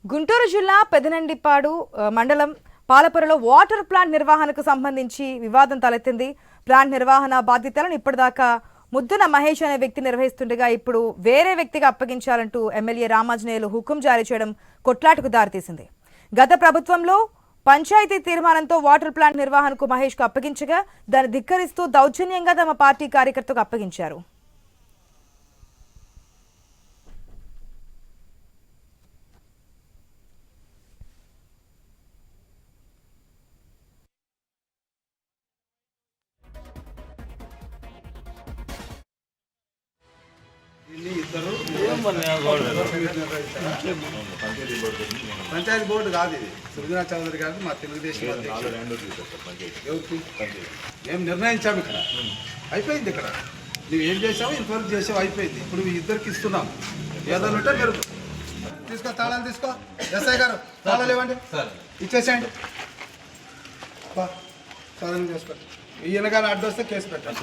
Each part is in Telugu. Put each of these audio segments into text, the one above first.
గుంటూరు జిల్లా పెదనందిపాడు మండలం పాలపురలో వాటర్ ప్లాంట్ నిర్వహణకు సంబంధించి వివాదం తలెత్తింది. ప్లాంట్ నిర్వహణ బాధ్యతలను ఇప్పటిదాకా ముద్దున మహేష్ అనే వ్యక్తి నిర్వహిస్తుండగా ఇప్పుడు వేరే వ్యక్తికి అప్పగించాలంటూ ఎమ్మెల్యే రామాంజనేయులు హుకుం జారీ చేయడం కొట్లాటకు దారితీసింది. గత ప్రభుత్వంలో పంచాయతీ తీర్మానంతో వాటర్ ప్లాంట్ నిర్వహణకు మహేష్ కు అప్పగించగా దాన్ని ధిక్కరిస్తూ దౌర్జన్యంగా తమ పార్టీ కార్యకర్తకు అప్పగించారు. పంచాయతీ బోర్డు కాదు ఇది. సుబ్రహ్మణ్య చౌదరి గారు మా తెలుగుదేశం ఎవరికి మేము నిర్ణయించాము. ఇక్కడ అయిపోయింది. ఇక్కడ నువ్వు ఏం చేసావు ఇంతవరకు చేసావు అయిపోయింది. ఇప్పుడు మీ ఇద్దరికి ఇస్తున్నాం. ఏదైనా ఉంటే మీరు తీసుకో, తాళాలు తీసుకో. ఎస్ఐ గారు తాళాలు ఇవ్వండి, ఇచ్చేసేయండి. సాధన చేసుకోండి. ఈయన గారు అడ్డొస్తే కేసు పెట్టండి.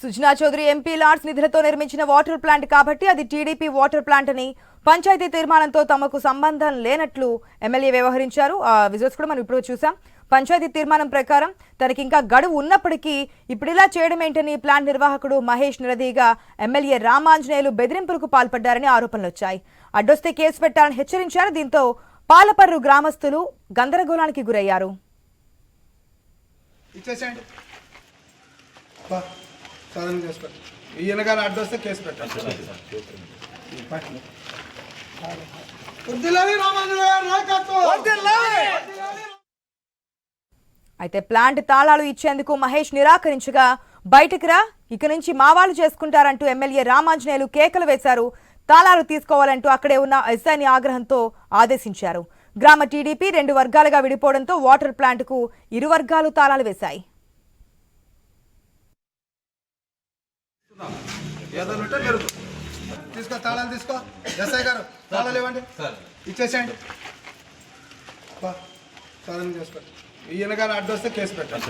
సుజనా చౌదరి ఎంపీ లాడ్స్ నిధులతో నిర్మించిన వాటర్ ప్లాంట్ కాబట్టి అది టీడీపీ వాటర్ ప్లాంట్ అని పంచాయతీ తీర్మానంతో తమకు సంబంధం లేనట్లు ఎమ్మెల్యే వ్యవహరించారు. ఆ విజువల్స్ కూడా మనం ఇప్పుడు చూసాం. పంచాయతీ తీర్మానం ప్రకారం తనకి ఇంకా గడువు ఉన్నప్పటికీ ఇప్పుడు ఇలా చేయడం ఏంటని ప్లాంట్ నిర్వాహకుడు మహేష్ నిలదీగా ఎమ్మెల్యే రామాంజనేయులు బెదిరింపులకు పాల్పడ్డారని ఆరోపణలు వచ్చాయి. అడ్డొస్తే కేసు పెట్టాలని హెచ్చరించారు. దీంతో పాలపర్రు గ్రామస్తులు గందరగోళానికి గురయ్యారు. ఇచ్చేసేయండి. సాధన చేసుకోండి. ఈయన గారు అడ్డొస్తే కేసు పెట్టండి. అయితే ప్లాంట్ తాళాలు ఇచ్చేందుకు మహేష్ నిరాకరించగా బయటకు రా, ఇక నుంచి మా వాళ్ళు చేసుకుంటారంటూ ఎమ్మెల్యే రామాంజనేయులు కేకలు వేశారు. తాళాలు తీసుకోవాలంటూ అక్కడే ఉన్న ఎస్ఐని ఆగ్రహంతో ఆదేశించారు. గ్రామ టీడీపీ 2 వర్గాలుగా విడిపోవడంతో వాటర్ ప్లాంట్ కు ఇరు వర్గాలు తాళాలు వేశాయి. ఏదైనా ఉంటే మీరు తీసుకో, తాళాలు తీసుకో. ఎస్ఐ గారు తాళాలు ఇవ్వండి, ఇచ్చేసేయండి. సాధన చేసుకోండి. ఈయన గారు అడ్డొస్తే కేసు పెట్టండి.